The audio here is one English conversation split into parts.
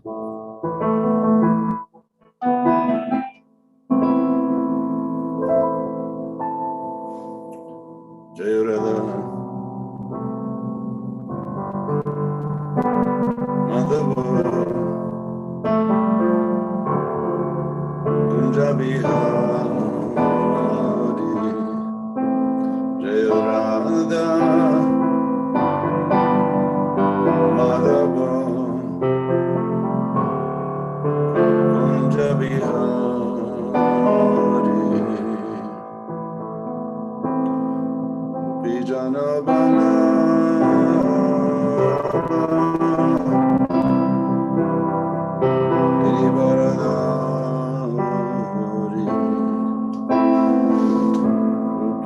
Jai Radha Madhava Kunja Bihari Jai Radha Madhava Kunja Bihari Vijanavana Girivaradari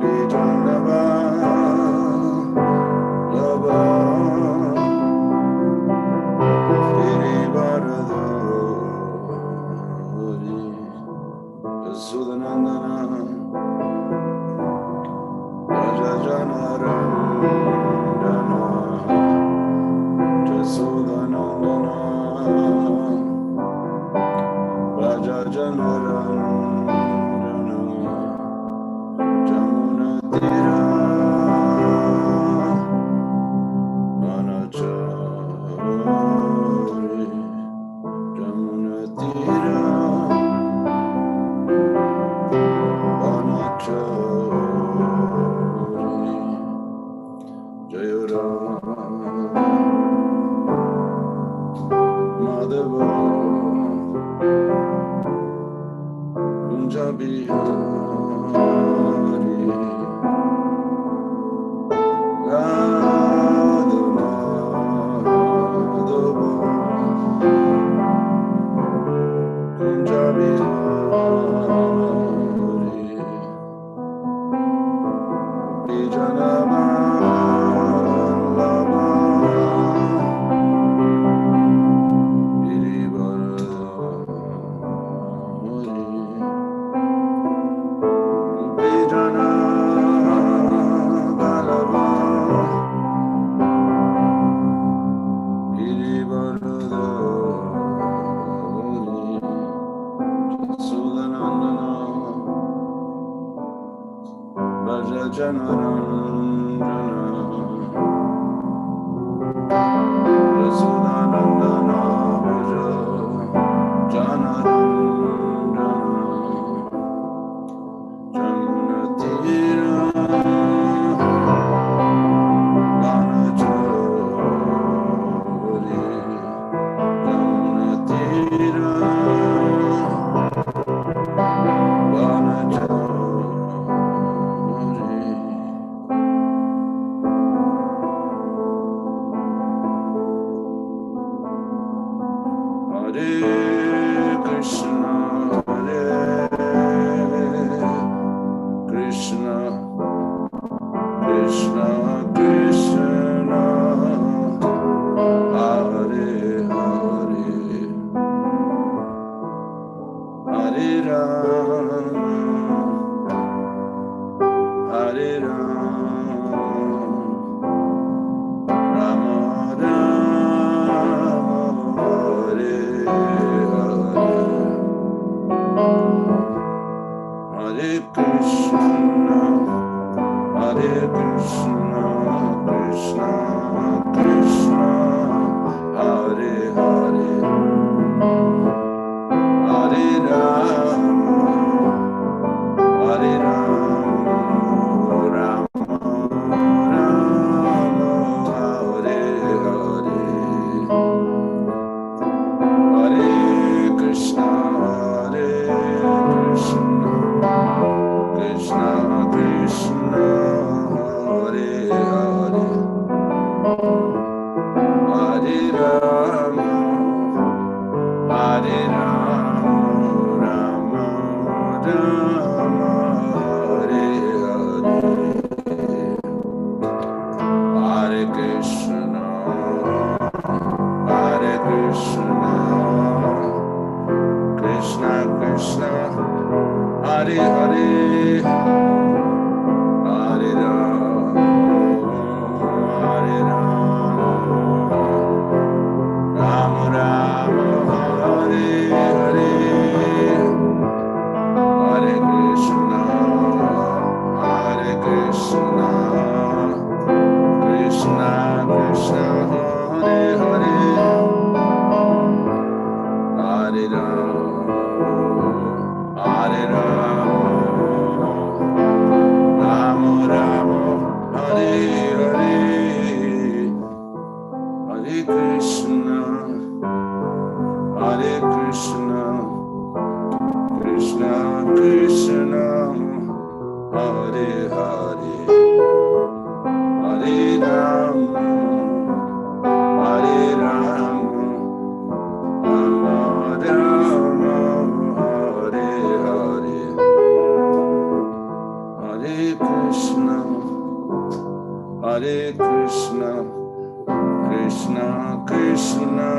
Vijanavana Girivaradari Sudanandana Rajajanarandana Jasudanandana Rajajanarandana Jamunatira Manachari Jamunatira Manachari Jayura Madhava Kunja Bihari Radha Madhava Kunja Bihari Vijanavallabha Rama Hare Krishna, Krishna Krishna,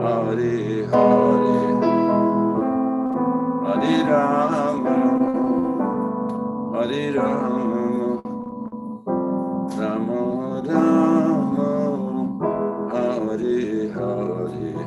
Hare Hare, Hare Rama, Hare Rama, Rama Rama, Hare Hare.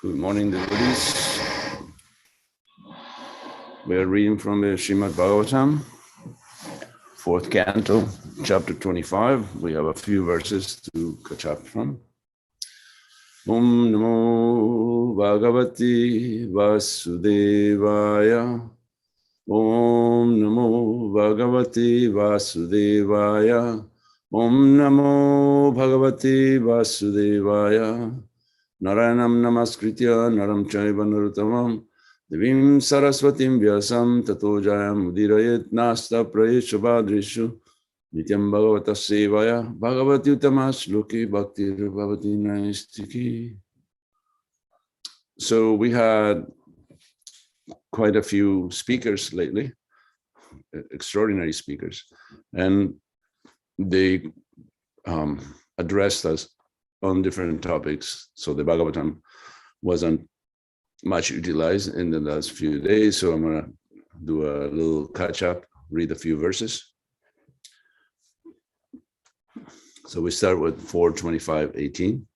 Good morning, devotees. We are reading from the Srimad Bhagavatam, 4th canto, chapter 25. We have a few verses to catch up from. Om Namo Bhagavati Vasudevaya. Om Namo Bhagavati Vasudevaya. Om Namo Bhagavati Vasudevaya. Narayanam Namaskritya Naram Chaiva Naruttamam Devim Saraswatim Vyasam Tato Jayam Udirayet Nasta Prayesha Badrishu Nityam Bhagavata Sevaya Bhagavati Utamas Loki Bhakti Bhagavati Naistiki. So we had quite a few speakers lately, extraordinary speakers, and they addressed us on different topics. So the Bhagavatam wasn't much utilized in the last few days. So I'm going to do a little catch up, read a few verses. So we start with 4:25:18.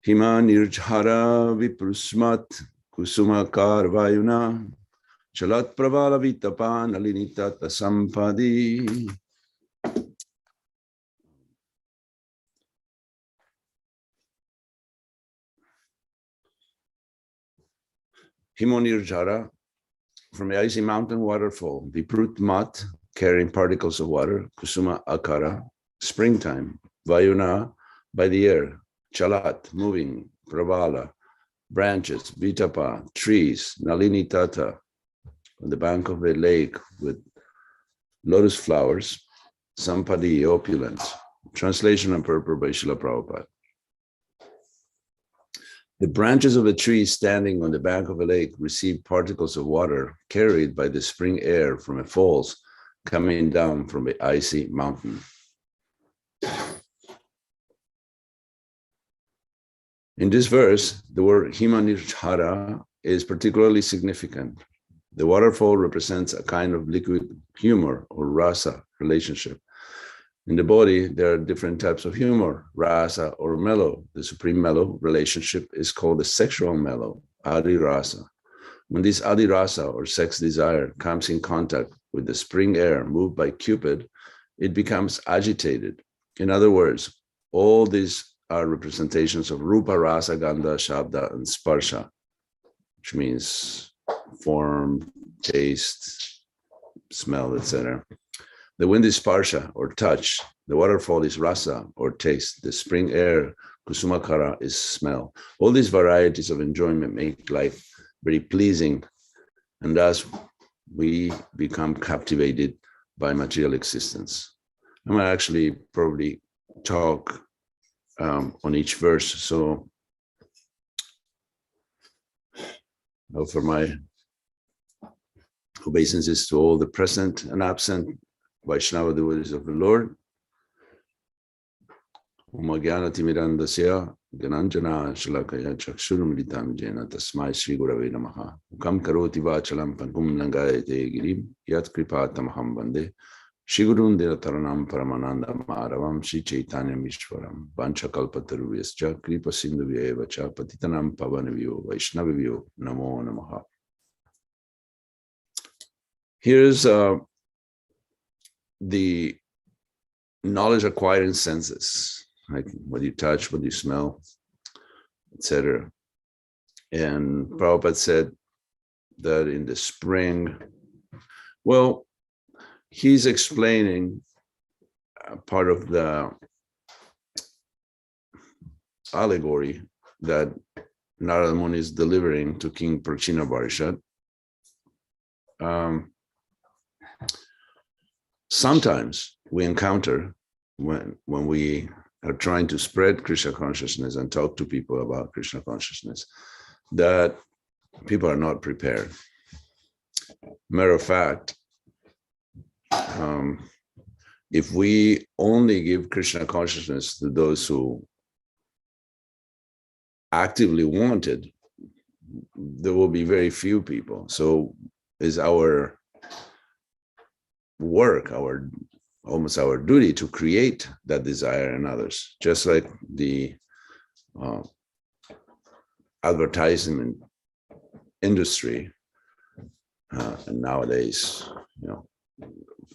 Hima nirjhara viprusmat kusumakar vayuna chalat pravala vitapan alinita tasampadi. Himonirjara, from the icy mountain waterfall, Viprut mat, carrying particles of water, Kusuma akara, springtime, Vayuna, by the air, Chalat, moving, Pravala, branches, Vitapa, trees, Nalini tata, on the bank of a lake with lotus flowers, Sampadi, opulent. Translation and purport by Srila Prabhupada. The branches of a tree standing on the bank of a lake receive particles of water carried by the spring air from a falls coming down from the icy mountain. In this verse, the word Himanirjhara is particularly significant. The waterfall represents a kind of liquid humor or rasa relationship. In the body, there are different types of humor, rasa or mellow. The supreme mellow relationship is called the sexual mellow, adi rasa. When this adi rasa or sex desire comes in contact with the spring air moved by Cupid, it becomes agitated. In other words, all these are representations of rupa, rasa, gandha, shabda, and sparsha, which means form, taste, smell, etc. The wind is sparsha or touch, the waterfall is rasa or taste, the spring air, kusumakara, is smell. All these varieties of enjoyment make life very pleasing, and thus we become captivated by material existence. I'm going to actually probably talk on each verse, so I'll offer my obeisances to all the present and absent Vaishnava devotees of the Lord. Om Jnana Timirandasya Gananjana Shalakaya Chakshurumritam Jena Tasmai Sri Gurave Namaha. Ukam Karoti Vachalam Pankum Langayate Girim Yat Kripatamaham Bande Shri Gurun Dirataranam Paramananda Maravam Shri Chaitanya Mishwaram Vancha Kalpataruvescha Kripa Sindhuvyeva Patitanam Pavanavyo Vaishnavivyo Namo Namaha. Here's the knowledge acquiring senses, like what you touch, what you smell, etc. And Prabhupada said that in the spring, well, he's explaining part of the allegory that Narada Muni is delivering to King Prachina Barishat. Sometimes we encounter when we are trying to spread Krishna consciousness and talk to people about Krishna consciousness, that people are not prepared. Matter of fact, if we only give Krishna consciousness to those who actively want it, there will be very few people. So is our work, almost our duty to create that desire in others, just like the advertisement industry, and nowadays,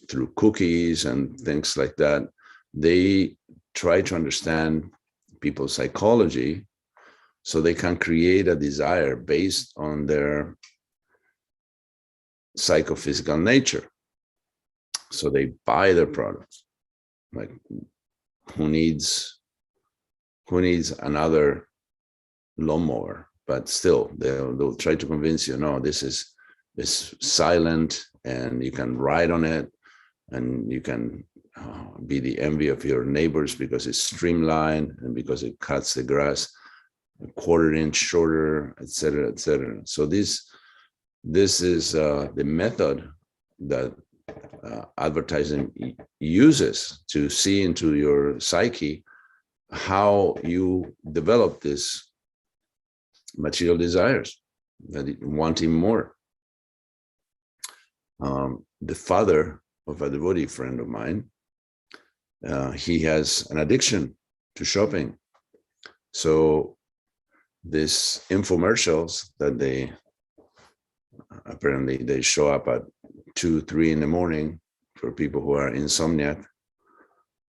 through cookies and things like that, they try to understand people's psychology so they can create a desire based on their psychophysical nature. So they buy their products. Like, who needs another lawnmower? But still, they'll try to convince you, no, this is silent, and you can ride on it, and you can be the envy of your neighbors because it's streamlined and because it cuts the grass a quarter inch shorter, etc., etc. So this is the method that advertising uses to see into your psyche how you develop this material desires, that wanting more. The father of a devotee friend of mine, he has an addiction to shopping. So these infomercials that they show up at 2-3 in the morning for people who are insomniac,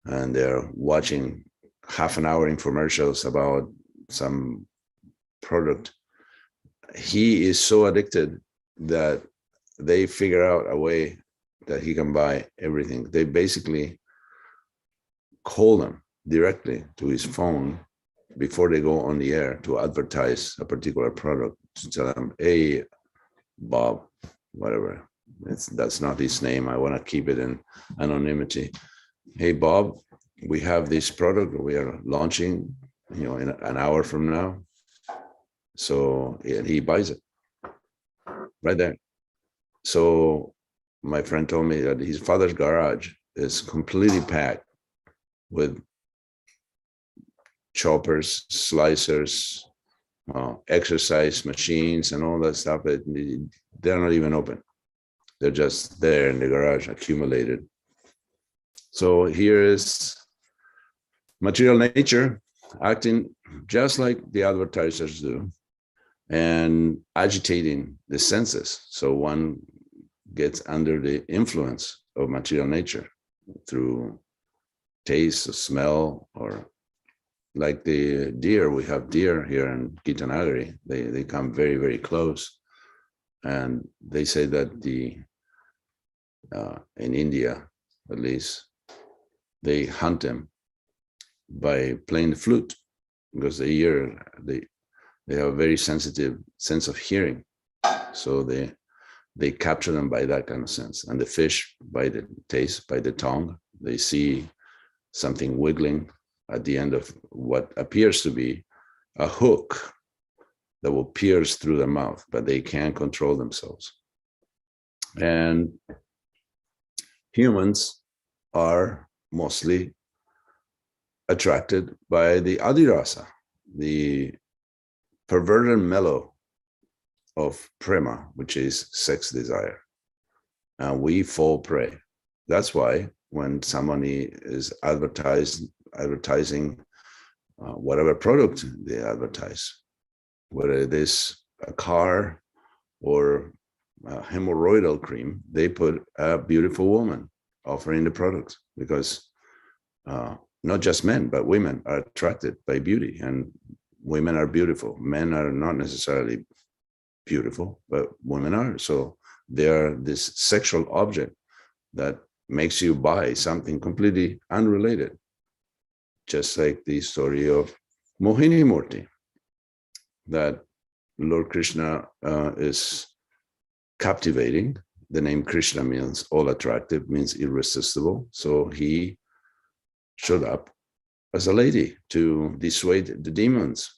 and they're watching half an hour infomercials about some product. He is so addicted that they figure out a way that he can buy everything. They basically call them directly to his phone before they go on the air to advertise a particular product, to tell them, hey, Bob, whatever, that's not his name, I want to keep it in anonymity. Hey, Bob, we have this product we are launching, in an hour from now. So he buys it right there. So my friend told me that his father's garage is completely packed with choppers, slicers, exercise machines, and all that stuff. They're not even open. They're just there in the garage, accumulated. So here is material nature acting just like the advertisers do, and agitating the senses. So one gets under the influence of material nature through taste or smell, or like the deer. We have deer here in Gitanagari. They come very, very close. And they say that in India, at least, they hunt them by playing the flute, because they have a very sensitive sense of hearing. So they capture them by that kind of sense. And the fish, by the taste, by the tongue, they see something wiggling at the end of what appears to be a hook that will pierce through their mouth, but they can't control themselves. And humans are mostly attracted by the adirasa, the perverted mellow of prema, which is sex desire. And we fall prey. That's why when somebody is advertising whatever product they advertise, whether it is a car or a hemorrhoidal cream, they put a beautiful woman offering the product, because not just men, but women are attracted by beauty, and women are beautiful. Men are not necessarily beautiful, but women are. So they are this sexual object that makes you buy something completely unrelated. Just like the story of Mohini Murti, that Lord Krishna is captivating. The name Krishna means all attractive, means irresistible. So he showed up as a lady to dissuade the demons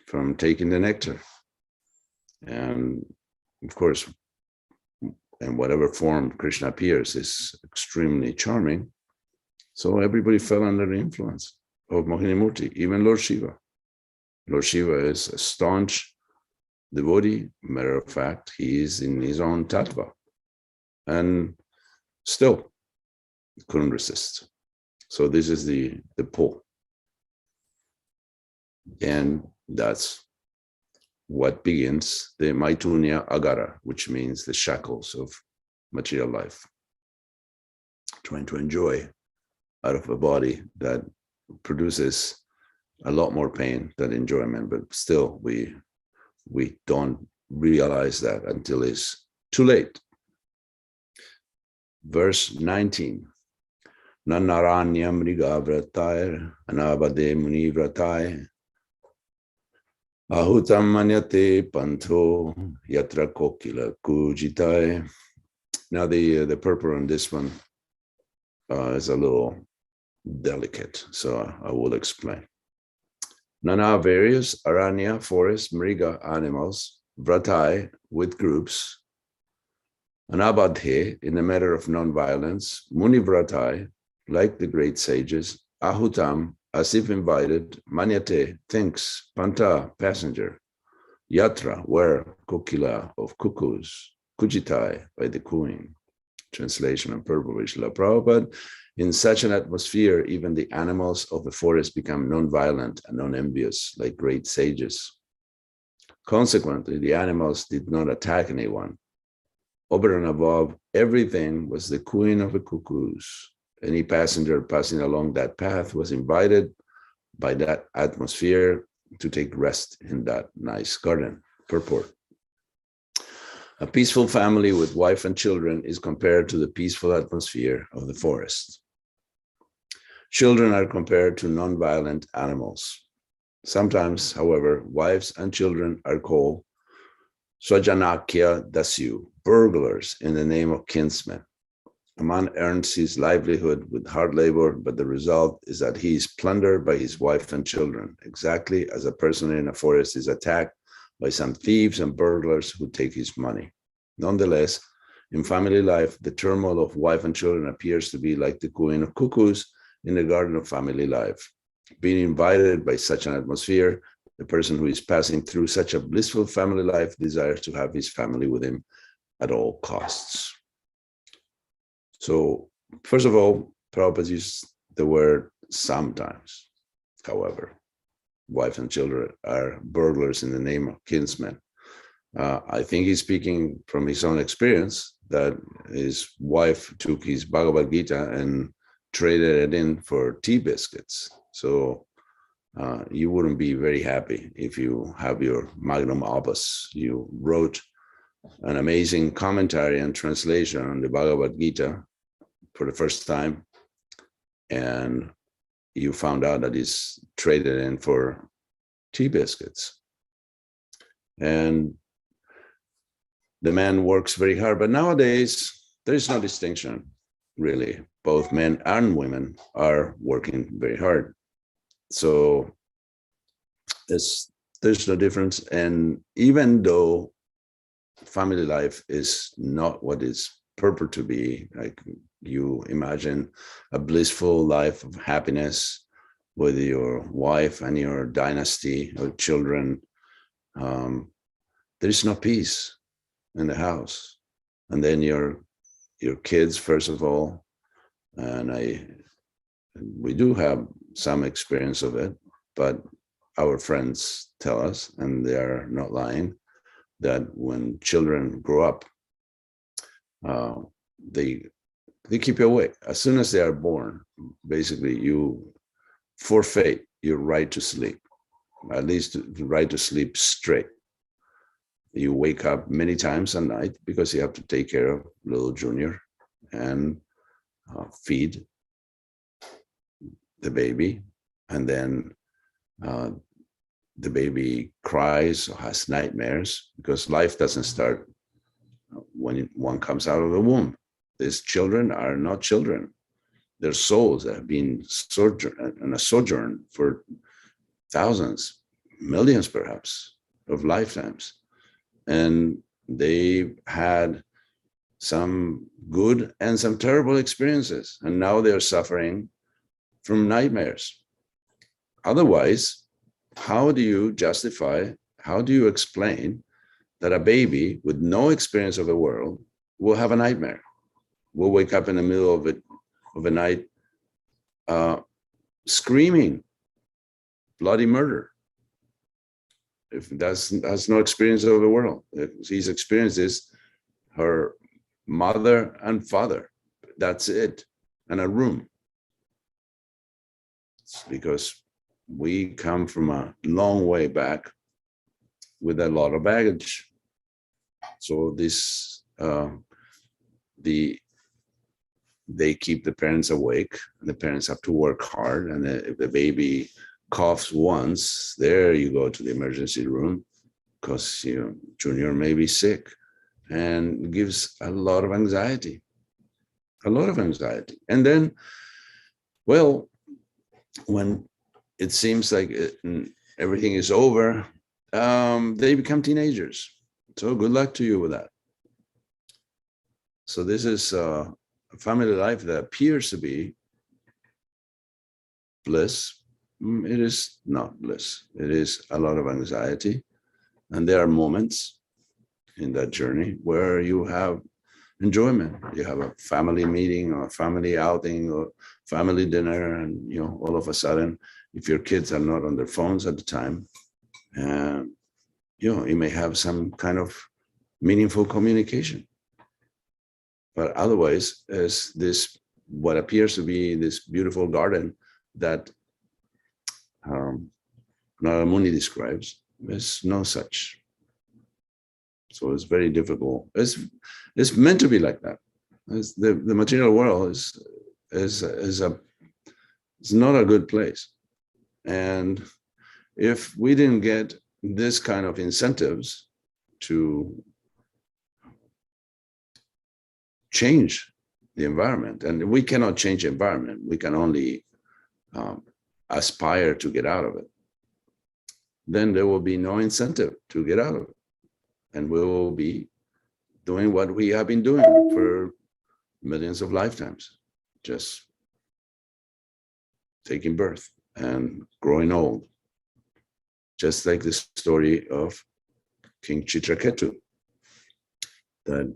from taking the nectar. And of course, in whatever form Krishna appears is extremely charming. So everybody fell under the influence of Mohini Murti, even Lord Shiva. Lord Shiva is a staunch devotee. Matter of fact, he is in his own tattva. And still couldn't resist. So this is the pull. And that's what begins the Maitunya Agara, which means the shackles of material life. Trying to enjoy out of a body that produces a lot more pain than enjoyment, but still we don't realize that until it's too late. Verse 19. Nanaranya mriga vratair anabade muni vratair ahutam manyate pantho yatra kokila kujitai. Now the purport on this one is a little delicate, so I will explain. Nana, various aranya, forest, mriga, animals, vratai, with groups, anabadhe, in the matter of non-violence, muni vratai, like the great sages, ahutam, as if invited, manyate, thinks, panta, passenger, yatra, where, kokila, of cuckoos, kujitai, by the cooing. Translation and purport of Srila Prabhupada. In such an atmosphere, even the animals of the forest become non-violent and non-envious, like great sages. Consequently, the animals did not attack anyone. Over and above everything was the cooing of the cuckoos. Any passenger passing along that path was invited by that atmosphere to take rest in that nice garden. Purport. A peaceful family with wife and children is compared to the peaceful atmosphere of the forest. Children are compared to non-violent animals. Sometimes, however, wives and children are called Swajanakya Dasyu, burglars in the name of kinsmen. A man earns his livelihood with hard labor, but the result is that he is plundered by his wife and children, exactly as a person in a forest is attacked by some thieves and burglars who take his money. Nonetheless, in family life, the turmoil of wife and children appears to be like the cooing of cuckoos in the garden of family life. Being invited by such an atmosphere, the person who is passing through such a blissful family life desires to have his family with him at all costs. So, first of all, Prabhupada used the word sometimes. However, wife and children are burglars in the name of kinsmen. I think he's speaking from his own experience that his wife took his Bhagavad Gita and traded it in for tea biscuits. So you wouldn't be very happy if you have your magnum opus. You wrote an amazing commentary and translation on the Bhagavad Gita for the first time, and you found out that it's traded in for tea biscuits. And the man works very hard, but nowadays there is no distinction, really. Both men and women are working very hard. So there's no difference. And even though family life is not what it's purport to be, like you imagine a blissful life of happiness with your wife and your dynasty of children, there is no peace in the house. And then your kids, first of all, and we do have some experience of it, but our friends tell us, and they are not lying, that when children grow up, they keep you awake. As soon as they are born, basically you forfeit your right to sleep, at least the right to sleep straight. You wake up many times a night because you have to take care of little Junior and feed the baby, and then the baby cries or has nightmares, because life doesn't start when one comes out of the womb. These children are not children. They're souls that have been on a sojourn for thousands, millions perhaps, of lifetimes. And they had some good and some terrible experiences. And now they're suffering from nightmares. Otherwise, how do you justify, how do you explain that a baby with no experience of the world will have a nightmare, will wake up in the middle of the night screaming bloody murder? If that's no experience of the world. His experience is her mother and father. That's it. And a room. It's because we come from a long way back with a lot of baggage. So this they keep the parents awake, and the parents have to work hard. And if the baby coughs once, there you go to the emergency room, because Junior may be sick, and it gives a lot of anxiety, And then, well, when it seems like everything is over, they become teenagers. So good luck to you with that. So this is a family life that appears to be bliss. It is not bliss. It is a lot of anxiety. And there are moments in that journey where you have enjoyment. You have a family meeting or a family outing or family dinner, and all of a sudden, if your kids are not on their phones at the time, you may have some kind of meaningful communication. But otherwise, as this what appears to be this beautiful garden that Narada Muni describes, is no such. So it's very difficult. It's meant to be like that. The material world is not a good place. And if we didn't get this kind of incentives to change the environment, and we cannot change the environment, we can only aspire to get out of it, then there will be no incentive to get out of it. And we will be doing what we have been doing for millions of lifetimes, just taking birth and growing old. Just like the story of King Chitraketu, that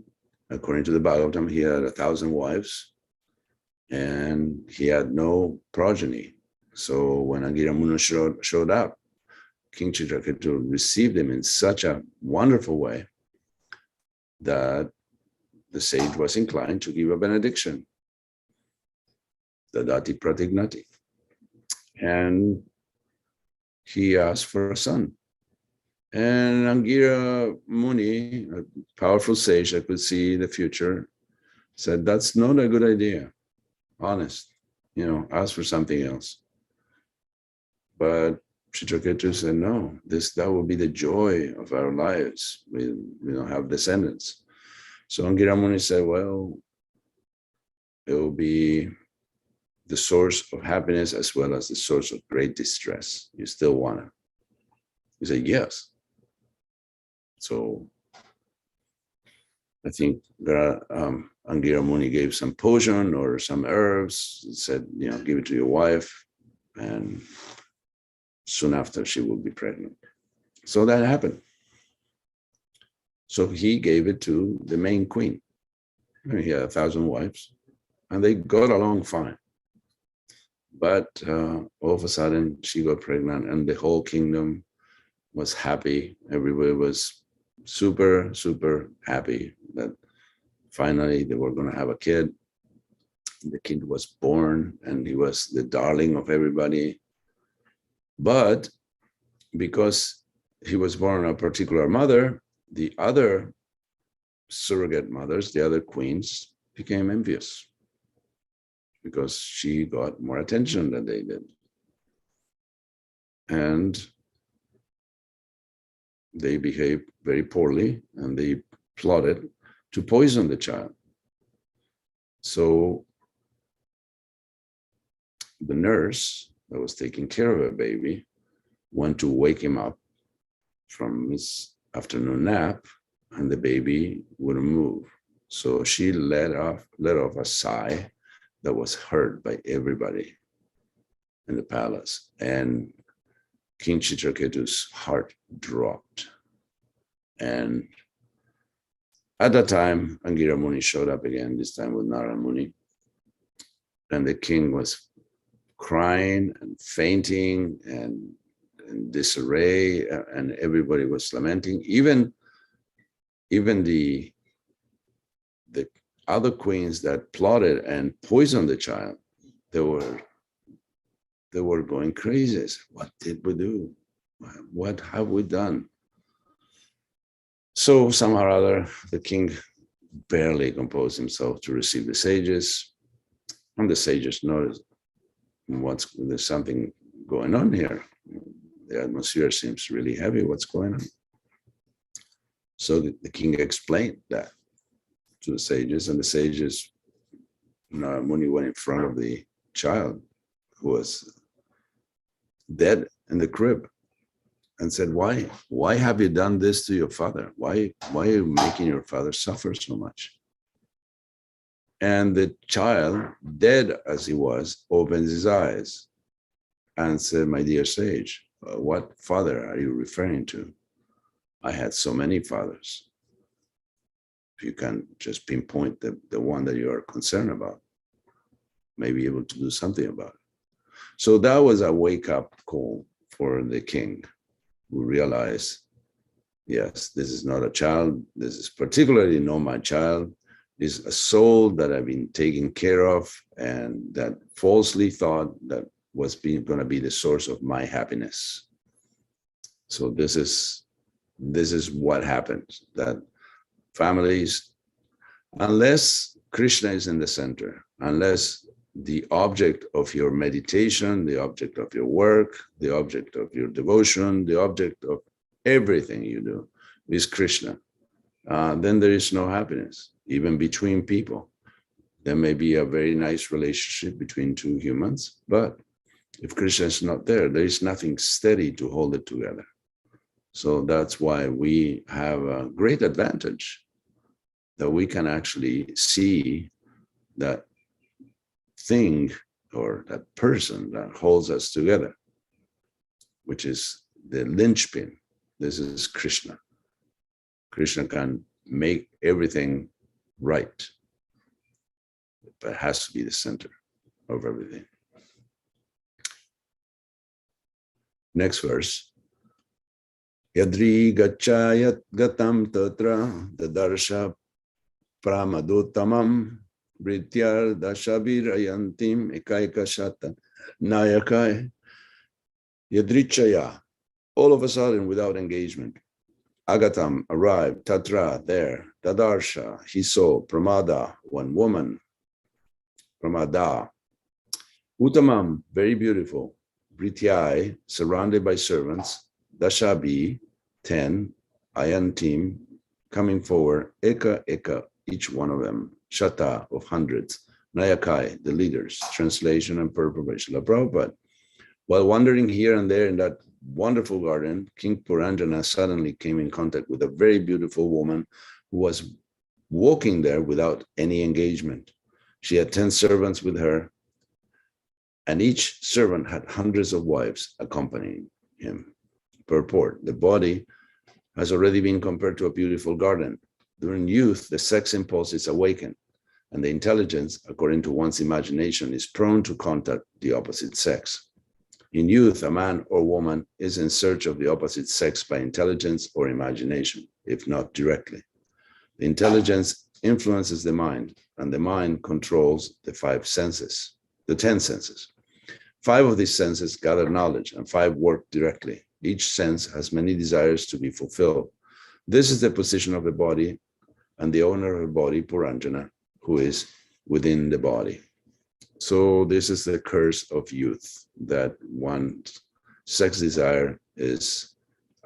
according to the Bhagavatam, he had 1,000 wives and he had no progeny. So when Angira Muni showed up, King Chitraketu received him in such a wonderful way that the sage was inclined to give a benediction, Dadati Pratignati. And he asked for a son. And Angira Muni, a powerful sage that could see the future, said, that's not a good idea. Honest, ask for something else. But Chitraketu said, no, that will be the joy of our lives. We don't have descendants. So Angira Muni said, well, it will be the source of happiness as well as the source of great distress. You still want it? He said, yes. So I think Angira Muni gave some potion or some herbs, said, give it to your wife, and soon after she will be pregnant. So that happened. So he gave it to the main queen. He had 1,000 wives, and they got along fine. But all of a sudden, she got pregnant, and the whole kingdom was happy. Everybody was super, super happy that finally they were going to have a kid. The kid was born, and he was the darling of everybody. But because he was born a particular mother, the other surrogate mothers, the other queens, became envious because she got more attention than they did. And they behaved very poorly and they plotted to poison the child. So the nurse that was taking care of her baby went to wake him up from his afternoon nap, and the baby wouldn't move. So she let off a sigh that was heard by everybody in the palace, and King Chitraketu's heart dropped. And at that time, Angira Muni showed up again, this time with Narada Muni. And the king was crying and fainting and in disarray, and everybody was lamenting. Even the other queens that plotted and poisoned the child, they were going crazy. What did we do? What have we done? So somehow or other, the king barely composed himself to receive the sages, and the sages noticed there's something going on here. The atmosphere seems really heavy. What's going on? So the king explained that to the sages, and the sages, Muni went in front of the child who was dead in the crib and said, why have you done this to your father? Why are you making your father suffer so much? And the child, dead as he was, opens his eyes and said, my dear sage, what father are you referring to? I had so many fathers. If you can just pinpoint the one that you are concerned about, may be able to do something about it. So that was a wake-up call for the king, who realized, yes, this is not a child. This is particularly not my child. This is a soul that I've been taking care of and that falsely thought that was going to be the source of my happiness. So this is what happens, that families, unless Krishna is in the center, unless the object of your meditation, the object of your work, the object of your devotion, the object of everything you do is Krishna, then there is no happiness, even between people. There may be a very nice relationship between two humans, but if Krishna is not there, there is nothing steady to hold it together. So that's why we have a great advantage that we can actually see that thing or that person that holds us together, which is the linchpin. This is Krishna. Krishna can make everything right, but it has to be the center of everything. Next verse. Yadri gachayat gatam tatra dadarsha pramaduttamam vrityar dashabir ayantim ekaika shatan nayakai yadrichaya. All of a sudden, without engagement, agatam arrived, tatra there, dadarsha he saw, pramada one woman, pramada, uttamam very beautiful, vrityai surrounded by servants, dashabi 10, ayantim coming forward, eka eka each one of them, shata of hundreds, nayakai the leaders. Translation and purport by Srila Prabhupada. While wandering here and there in that wonderful garden, King Puranjana suddenly came in contact with a very beautiful woman who was walking there without any engagement. She had 10 servants with her, and each servant had hundreds of wives accompanying him. Purport: the body has already been compared to a beautiful garden. During youth, the sex impulse is awakened, and the intelligence, according to one's imagination, is prone to contact the opposite sex. In youth, a man or woman is in search of the opposite sex by intelligence or imagination, if not directly. The intelligence influences the mind, and the mind controls the 5 senses, the 10 senses. 5 of these senses gather knowledge, and 5 work directly. Each sense has many desires to be fulfilled. This is the position of the body and the owner of the body, Puranjana, who is within the body. So this is the curse of youth, that one's sex desire is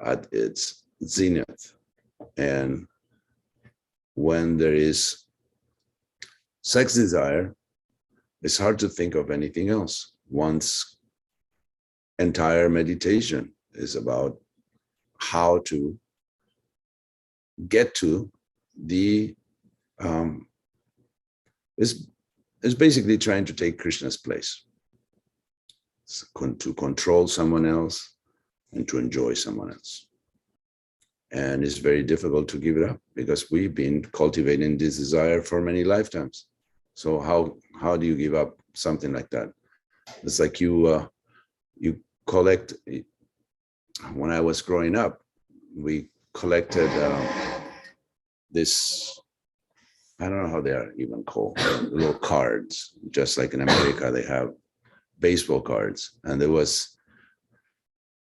at its zenith. And when there is sex desire, it's hard to think of anything else. One's entire meditation is about how to get to the is basically trying to take Krishna's place, to control someone else and to enjoy someone else. And it's very difficult to give it up because we've been cultivating this desire for many lifetimes. So how do you give up something like that? It's like you collect. When I was growing up, we collected this, I don't know how they are even called, little cards, just like in America, they have baseball cards. And there was,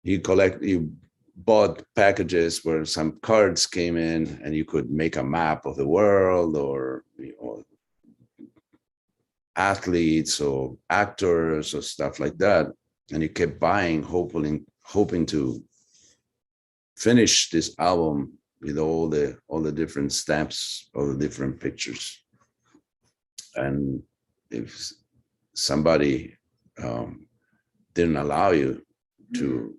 you bought packages where some cards came in and you could make a map of the world or athletes or actors or stuff like that. And you kept buying, hoping to finish this album with all the different stamps, all the different pictures. And if somebody didn't allow you to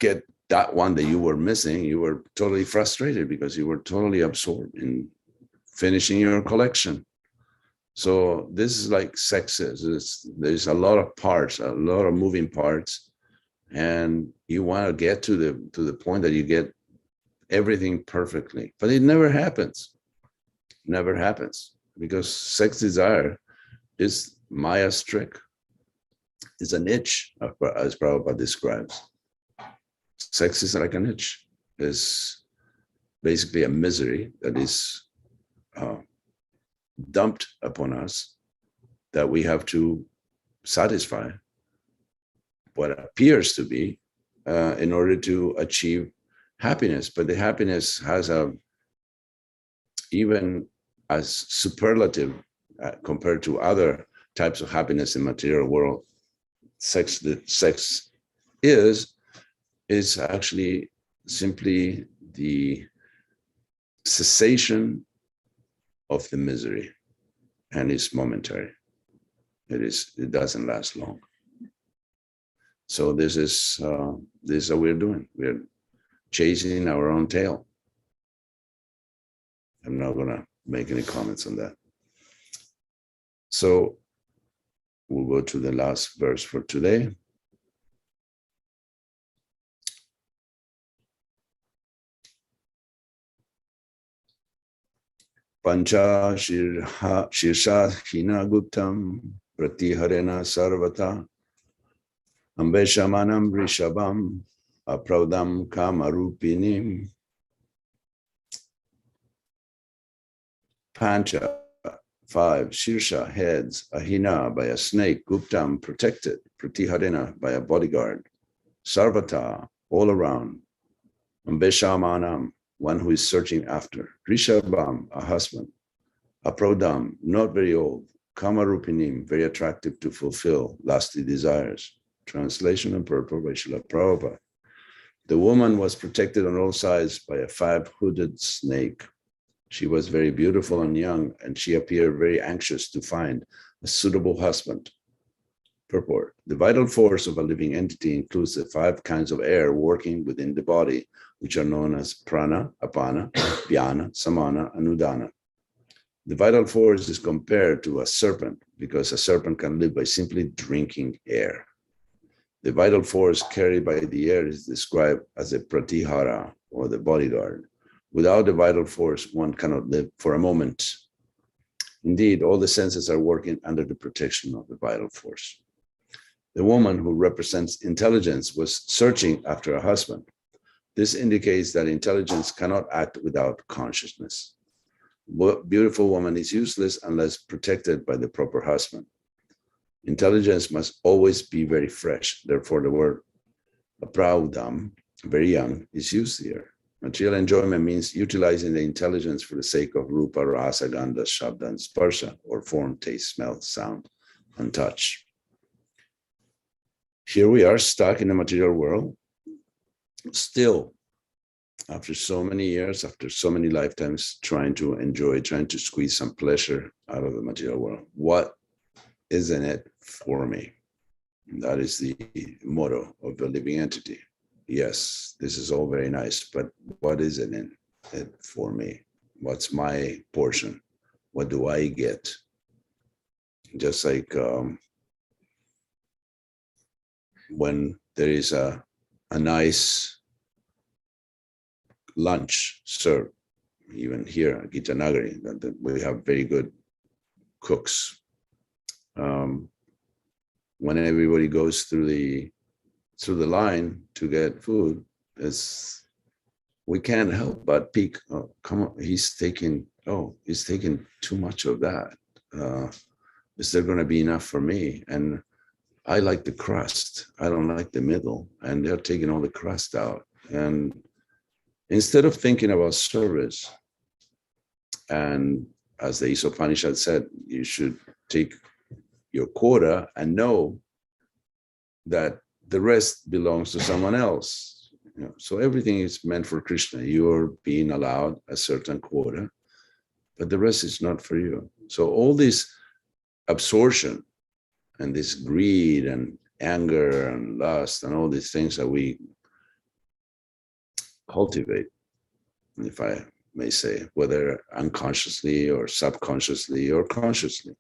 get that one that you were missing, you were totally frustrated because you were totally absorbed in finishing your collection. So this is like sex is. There's a lot of parts, a lot of moving parts, and you want to get to the point that you get everything perfectly, but it never happens. Never happens because sex desire is Maya's trick. It's an itch, as Prabhupada describes. Sex is like an itch. It's basically a misery that is dumped upon us that we have to satisfy what appears to be in order to achieve happiness. But the happiness has even as superlative compared to other types of happiness in material world, sex is actually simply the cessation of the misery, and it's momentary. It doesn't last long. So this is what we're doing. We're chasing our own tail. I'm not gonna make any comments on that. So we'll go to the last verse for today. Pancha shirsha hina guptam pratiharena sarvata ambeshamanam rishabam apraudam kamarupinim. Pancha, 5, shirsha, heads, ahina, by a snake, guptam, protected, pratiharena, by a bodyguard, sarvata, all around, ambeshamanam, one who is searching after, rishabam, a husband, aprodam, not very old, kamarupinim, very attractive to fulfill lusty desires. Translation and purport by Srila Prabhupada. The woman was protected on all sides by a 5-hooded snake. She was very beautiful and young, and she appeared very anxious to find a suitable husband. Purport. The vital force of a living entity includes the 5 kinds of air working within the body, which are known as prana, apana, vyana, samana, and udana. The vital force is compared to a serpent because a serpent can live by simply drinking air. The vital force carried by the air is described as a pratihara, or the bodyguard. Without the vital force, one cannot live for a moment. Indeed, all the senses are working under the protection of the vital force. The woman who represents intelligence was searching after a husband. This indicates that intelligence cannot act without consciousness. Beautiful woman is useless unless protected by the proper husband. Intelligence must always be very fresh. Therefore, the word apraudam, very young, is used here. Material enjoyment means utilizing the intelligence for the sake of rupa, rasa, gandha, shabda, and sparsha, or form, taste, smell, sound, and touch. Here we are stuck in the material world, Still, after so many years, after so many lifetimes, trying to enjoy, trying to squeeze some pleasure out of the material world, what is in it for me? That is the motto of the living entity. Yes, this is all very nice, but what is it in it for me? What's my portion? What do I get? Just like when there is a nice lunch served, even here at Gita Nagari, that we have very good cooks. When everybody goes through the line to get food, we can't help but peek. Oh, come on, he's taking too much of that. Is there going to be enough for me? And I like the crust. I don't like the middle. And they're taking all the crust out. And instead of thinking about service, and as the Upanishad said, you should take your quota and know that the rest belongs to someone else. So everything is meant for Krishna. You're being allowed a certain quota, but the rest is not for you. So all this absorption and this greed and anger and lust and all these things that we cultivate, if I may say, whether unconsciously or subconsciously or consciously,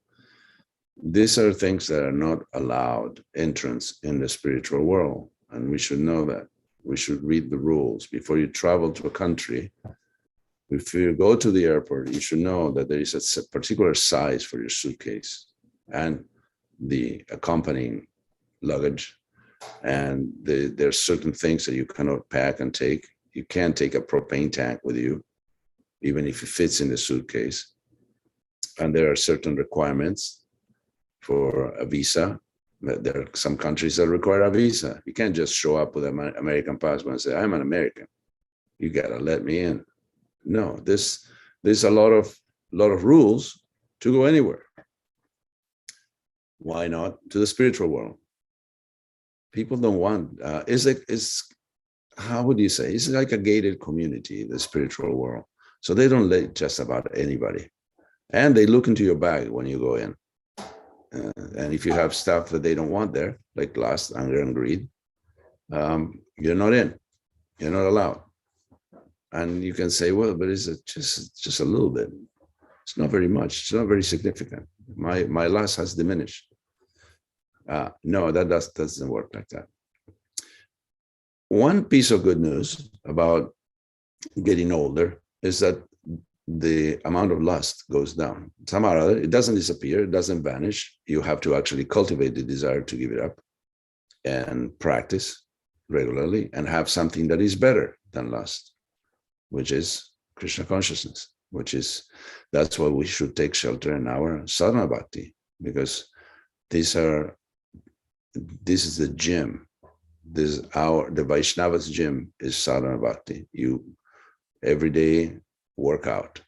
these are things that are not allowed entrance in the spiritual world. And we should know that. We should read the rules. Before you travel to a country, if you go to the airport, you should know that there is a particular size for your suitcase and the accompanying luggage. And there are certain things that you cannot pack and take. You can't take a propane tank with you, even if it fits in the suitcase. And there are certain requirements for a visa. There are some countries that require a visa. You can't just show up with an American passport and say, I'm an American. You gotta let me in. No, there's a lot of rules to go anywhere. Why not to the spiritual world? People don't want, how would you say? It's like a gated community, the spiritual world. So they don't let just about anybody. And they look into your bag when you go in. And if you have stuff that they don't want there, like lust, anger, and greed, you're not in. You're not allowed. And you can say, well, but it's just a little bit. It's not very much. It's not very significant. My lust has diminished. No, that doesn't work like that. One piece of good news about getting older is that the amount of lust goes down. Somehow or other, it doesn't disappear, it doesn't vanish. You have to actually cultivate the desire to give it up and practice regularly and have something that is better than lust, which is Krishna consciousness, that's why we should take shelter in our sadhana bhakti, because this is the gym. The Vaishnava's gym is sadhana bhakti. You every day work out,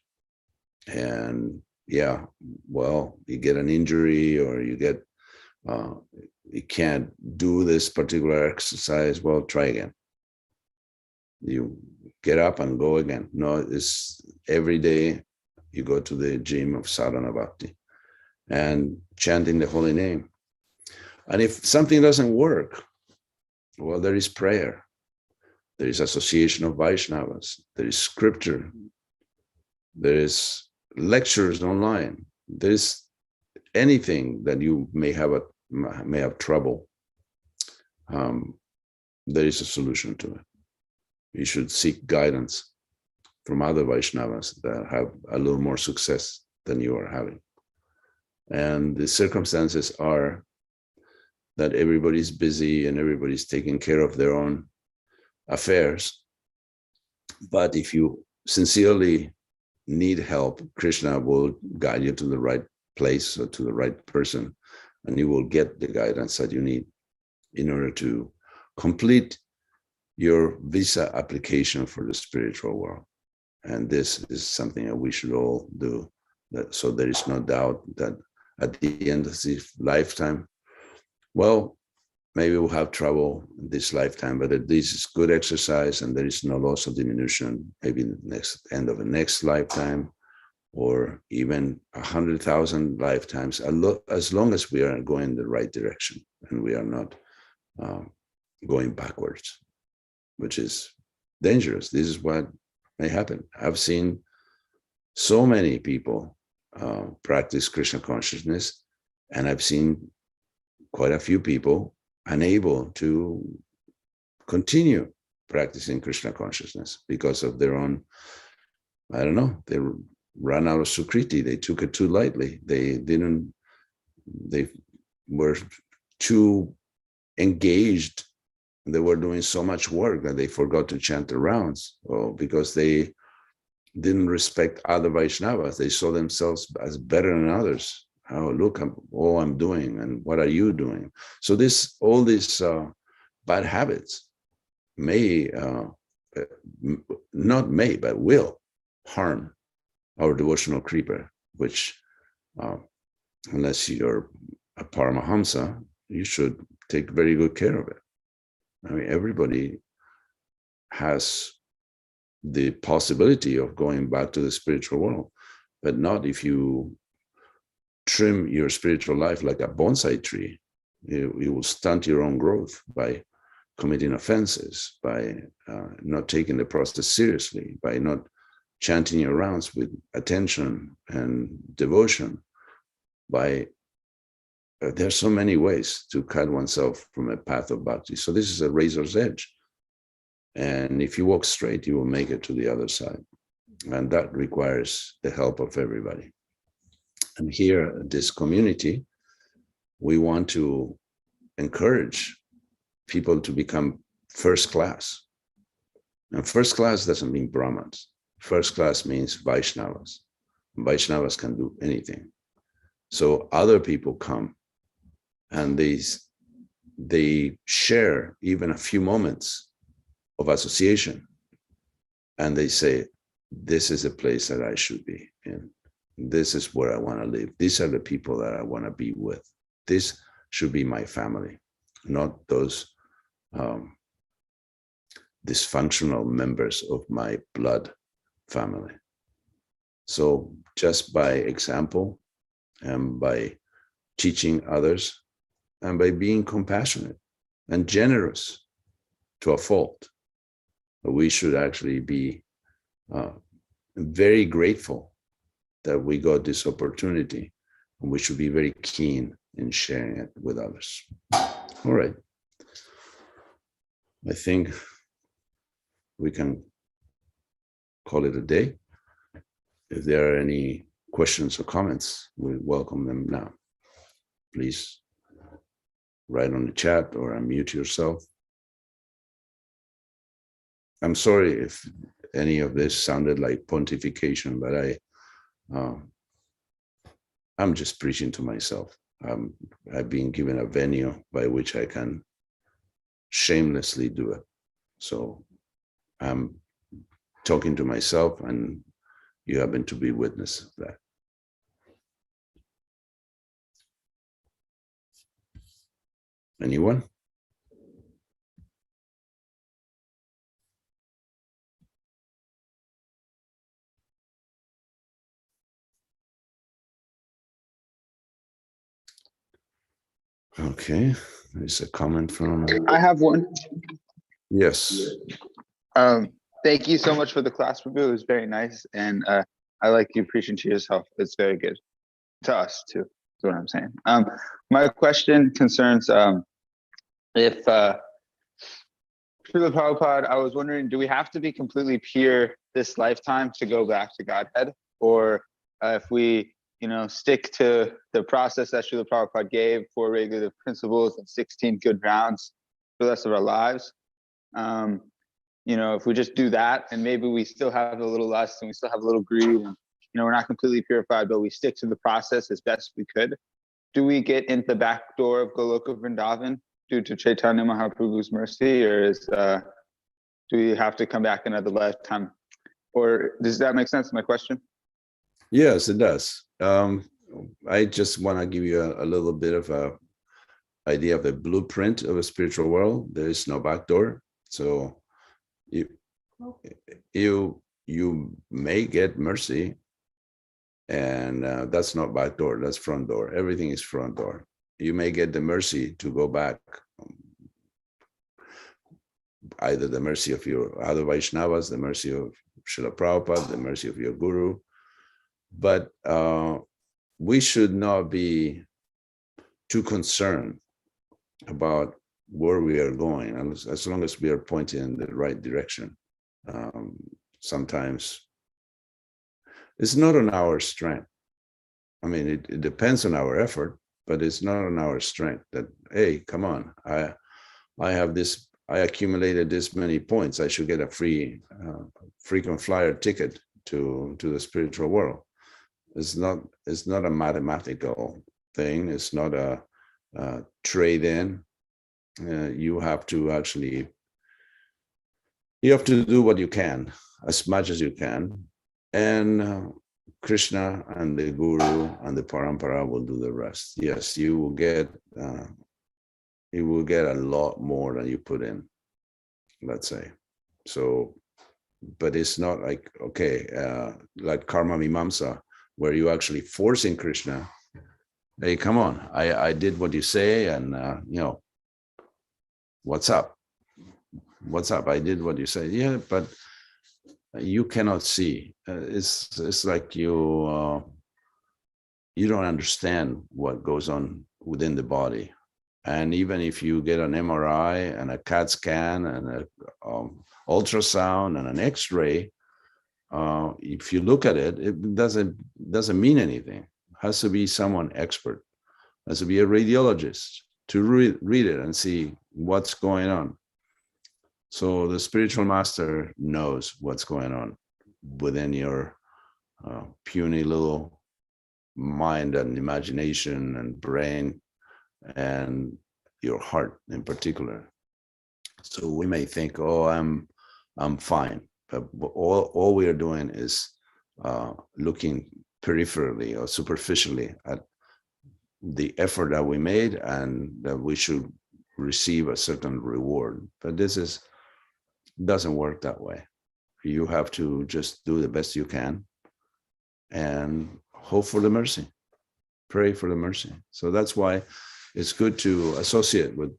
and you get an injury or you get you can't do this particular exercise. Well, try again. You get up and go again. No, it's every day you go to the gym of sadhana bhakti and chanting the holy name. And if something doesn't work, well, there is prayer. There is association of Vaishnavas. There is scripture. There is lectures online. There is anything that you may have trouble. There is a solution to it. You should seek guidance from other Vaishnavas that have a little more success than you are having. And the circumstances are that everybody's busy and everybody's taking care of their own affairs. But if you sincerely need help, Krishna will guide you to the right place or to the right person, and you will get the guidance that you need in order to complete your visa application for the spiritual world. And this is something that we should all do, so there is no doubt that at the end of this lifetime, well, maybe we'll have trouble in this lifetime, but at least it's good exercise and there is no loss of diminution, maybe in the end of the next lifetime, or even 100,000 lifetimes, as long as we are going in the right direction and we are not going backwards, which is dangerous. This is what may happen. I've seen so many people practice Krishna consciousness, and I've seen quite a few people unable to continue practicing Krishna consciousness because of their own, I don't know, they ran out of sukriti. They took it too lightly. They were too engaged. They were doing so much work that they forgot to chant the rounds. Well, because they didn't respect other Vaishnavas. They saw themselves as better than others. Oh, look, all I'm doing, and what are you doing? So all these bad habits may, not may, but will harm our devotional creeper, which unless you're a Paramahamsa, you should take very good care of it. I mean, everybody has the possibility of going back to the spiritual world, but not if you trim your spiritual life like a bonsai tree. You will stunt your own growth by committing offenses, by not taking the process seriously, by not chanting your rounds with attention and devotion. There's so many ways to cut oneself from a path of bhakti. So this is a razor's edge. And if you walk straight, you will make it to the other side. And that requires the help of everybody. And here, this community, we want to encourage people to become first class. And first class doesn't mean Brahmins. First class means Vaishnavas. Vaishnavas can do anything. So other people come and they share even a few moments of association. And they say, this is a place that I should be in. This is where I want to live. These are the people that I want to be with. This should be my family, not those dysfunctional members of my blood family. So just by example and by teaching others and by being compassionate and generous to a fault, we should actually be very grateful that we got this opportunity, and we should be very keen in sharing it with others. All right. I think we can call it a day. If there are any questions or comments, we welcome them now. Please write on the chat or unmute yourself. I'm sorry if any of this sounded like pontification, but I'm just preaching to myself. I've been given a venue by which I can shamelessly do it. So I'm talking to myself, and you happen to be witness of that. Anyone? Okay, there's a comment from... I have one. Yes. Thank you so much for the class review. It was very nice. And I like you preaching to yourself. It's very good. To us too, is what I'm saying. My question concerns if Srila Prabhupada, I was wondering, do we have to be completely pure this lifetime to go back to Godhead? Or if we stick to the process that Srila Prabhupada gave, 4 regulative principles and 16 good rounds for the rest of our lives. If we just do that, and maybe we still have a little lust and we still have a little greed, and we're not completely purified, but we stick to the process as best we could. Do we get into the back door of Goloka Vrindavan due to Chaitanya Mahaprabhu's mercy, or do we have to come back another lifetime? Or does that make sense, my question? Yes, it does. I just want to give you a little bit of a idea of the blueprint of a spiritual world. There is no back door. So you may get mercy, and that's not back door, that's front door. Everything is front door. You may get the mercy to go back, either the mercy of your other Vaishnavas, the mercy of Srila Prabhupada, the mercy of your guru. But we should not be too concerned about where we are going, as long as we are pointing in the right direction. Sometimes it's not on our strength. I mean, it depends on our effort, but it's not on our strength that, hey, come on, I have this, I accumulated this many points, I should get a free frequent flyer ticket to the spiritual world. It's not a mathematical thing. It's not a trade-in. You have to actually, you have to do what you can, as much as you can, and Krishna and the Guru and the Parampara will do the rest. Yes, you will get a lot more than you put in, let's say. So, but it's not like, okay, like karma mimamsa, where you actually forcing Krishna. Hey, come on, I did what you say, and you know, what's up? What's up? I did what you say. Yeah, but you cannot see. It's like you don't understand what goes on within the body. And even if you get an MRI and a CAT scan and an ultrasound and an X-ray, if you look at it, it doesn't mean anything. It has to be someone expert. It has to be a radiologist to read it and see what's going on. So the spiritual master knows what's going on within your puny little mind and imagination and brain, and your heart in particular. So we may think, oh, I'm fine, but all we are doing is looking peripherally or superficially at the effort that we made, and that we should receive a certain reward. But this doesn't work that way. You have to just do the best you can and hope for the mercy, pray for the mercy. So that's why it's good to associate with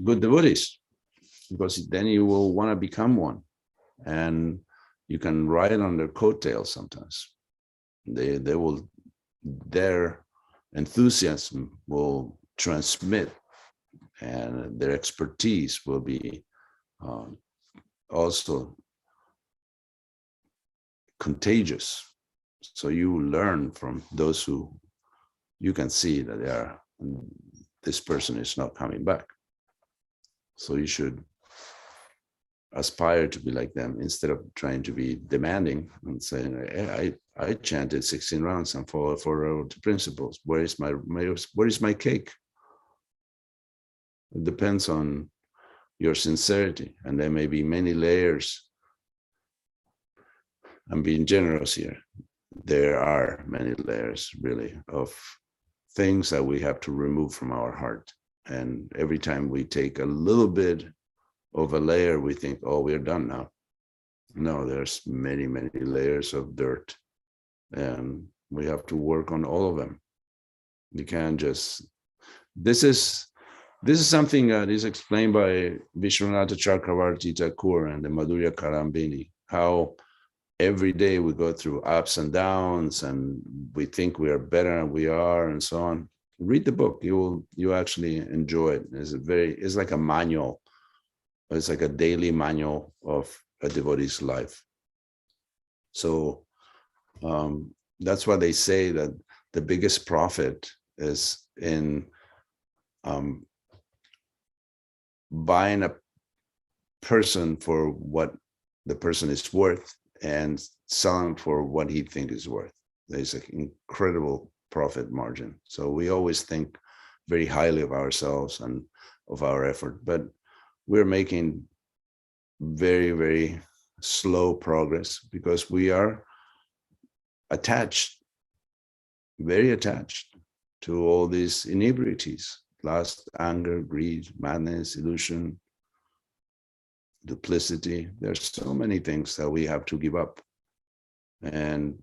good devotees, because then you will want to become one, and you can ride on their coattails sometimes. Their enthusiasm will transmit, and their expertise will be also contagious. So you learn from those who you can see that this person is not coming back. So you should aspire to be like them, instead of trying to be demanding and saying, hey, I chanted 16 rounds and followed 4 principles. Where is my cake? It depends on your sincerity, and there may be many layers. I'm being generous here. There are many layers, really, of things that we have to remove from our heart. And every time we take a little bit of a layer, we think, oh, we're done now. No, there's many, many layers of dirt, and we have to work on all of them. You can't just, this is something that is explained by Vishwanatha Chakravarti Thakur and the Madhurya Karambini, how every day we go through ups and downs, and we think we are better than we are, and so on. Read the book; you actually enjoy it. It's like a manual. It's like a daily manual of a devotee's life. So that's why they say that the biggest profit is in buying a person for what the person is worth and selling for what he thinks is worth. There's an incredible profit margin. So we always think very highly of ourselves and of our effort, but we're making very, very slow progress because we are attached, very attached to all these inebriaties, lust, anger, greed, madness, illusion, duplicity. There's so many things that we have to give up, and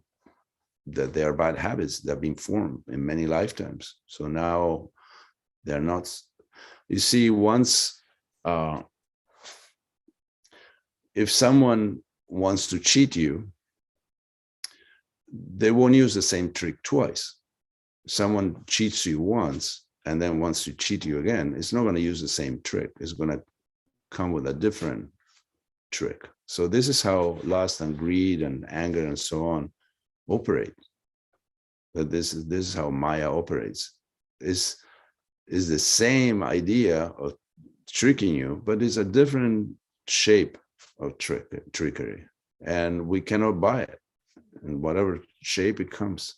that they are bad habits that have been formed in many lifetimes. So now they're not. You see, once if someone wants to cheat you, they won't use the same trick twice. Someone cheats you once and then wants to cheat you again, it's not going to use the same trick. It's going to come with a different trick. So this is how lust and greed and anger and so on operate. But this is how Maya operates. Is the same idea of tricking you, but it's a different shape of trickery, and we cannot buy it in whatever shape it comes.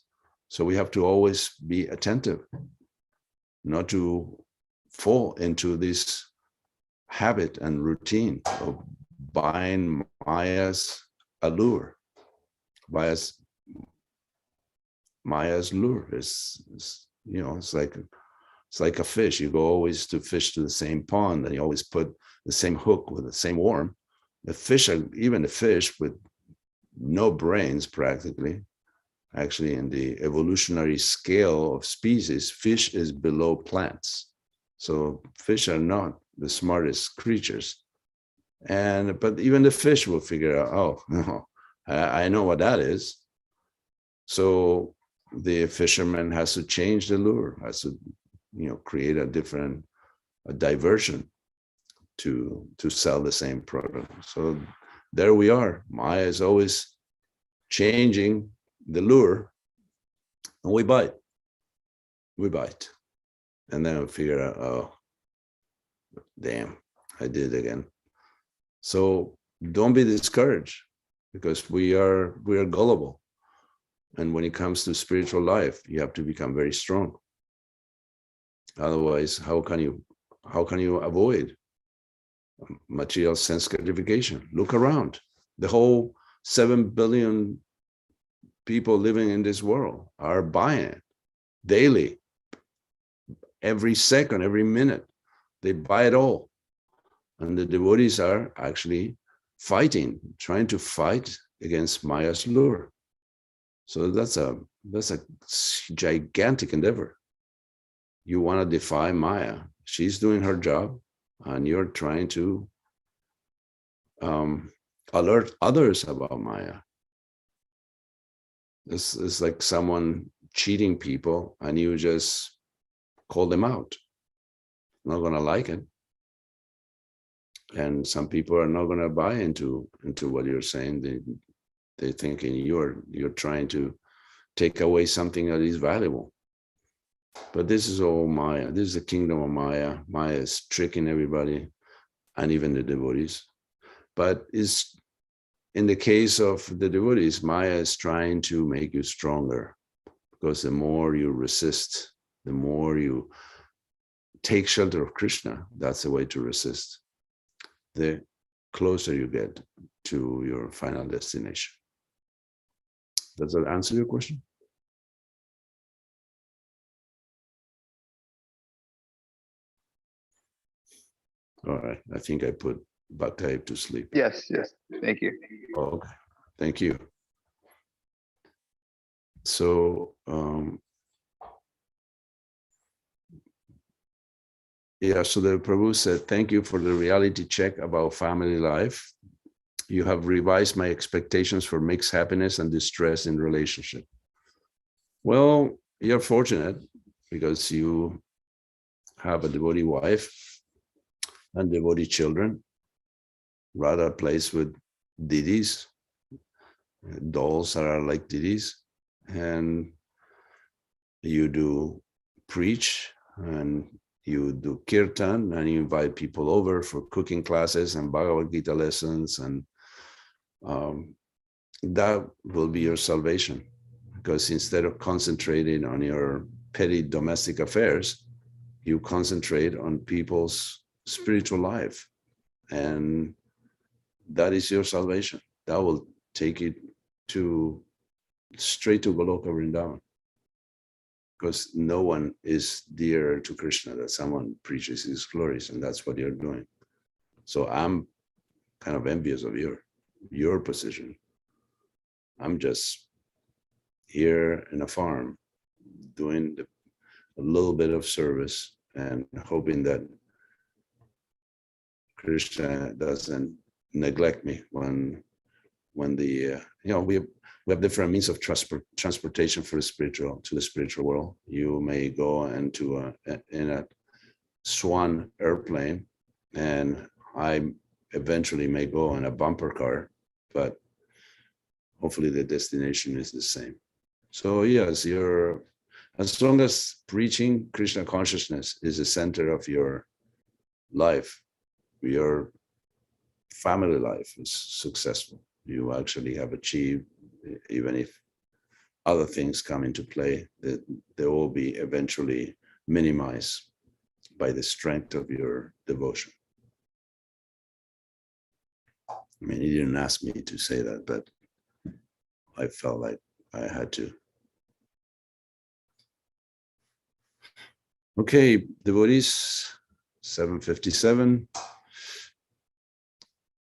So we have to always be attentive, not to fall into this habit and routine of buying Maya's allure. Maya's lure is it's like a fish. You go always to fish to the same pond, and you always put the same hook with the same worm. Even the fish with no brains practically, actually in the evolutionary scale of species, fish is below plants. So fish are not the smartest creatures. But even the fish will figure out, oh, no, I know what that is. So the fisherman has to change the lure, has to, create a diversion to sell the same product. So there we are. Maya is always changing the lure, and we bite. And then we figure out, oh, damn, I did it again. So don't be discouraged, because we are gullible. And when it comes to spiritual life, you have to become very strong. Otherwise, how can you avoid material sense gratification? Look around. The whole 7 billion people living in this world are buying it daily. Every second, every minute, they buy it all. And the devotees are actually trying to fight against Maya's lure. So that's a gigantic endeavor. You want to defy Maya. She's doing her job, and you're trying to alert others about Maya. This is like someone cheating people, and you just call them out. Not going to like it. And some people are not going to buy into what you're saying. They're thinking you're trying to take away something that is valuable. But this is all Maya. This is the kingdom of Maya. Maya is tricking everybody, and even the devotees. But in the case of the devotees, Maya is trying to make you stronger, because the more you resist, the more you take shelter of Krishna. That's the way to resist. The closer you get to your final destination. Does that answer your question? All right. I think I put Bhakti to sleep. Yes. Thank you. Okay. Thank you. So, so the Prabhu said, thank you for the reality check about family life. You have revised my expectations for mixed happiness and distress in relationship. Well, you're fortunate, because you have a devotee wife and devotee children, rather place with deities, dolls that are like deities, and you do preach, and you do kirtan, and you invite people over for cooking classes and Bhagavad Gita lessons, and that will be your salvation, because instead of concentrating on your petty domestic affairs, you concentrate on people's spiritual life, and that is your salvation. That will take it straight to Goloka Vrindavan. because no one is dearer to Krishna that someone preaches his glories, and that's what you're doing. So I'm kind of envious of your position. I'm just here in a farm doing a little bit of service and hoping that Krishna doesn't neglect me when the we have different means of transportation for the spiritual world. You may go into in a swan airplane, and I eventually may go in a bumper car, but hopefully the destination is the same. So yes, as long as preaching Krishna consciousness is the center of your life, your family life is successful. You actually have achieved, even if other things come into play, that they will be eventually minimized by the strength of your devotion. I mean, he didn't ask me to say that, but I felt like I had to. Okay, devotees, 7:57.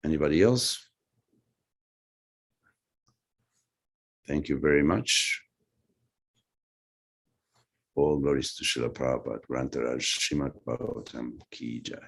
Anybody else? Thank you very much. All glories to Srila Prabhupada, Grantaraj, Srimad Bhagavatam Ki Jai.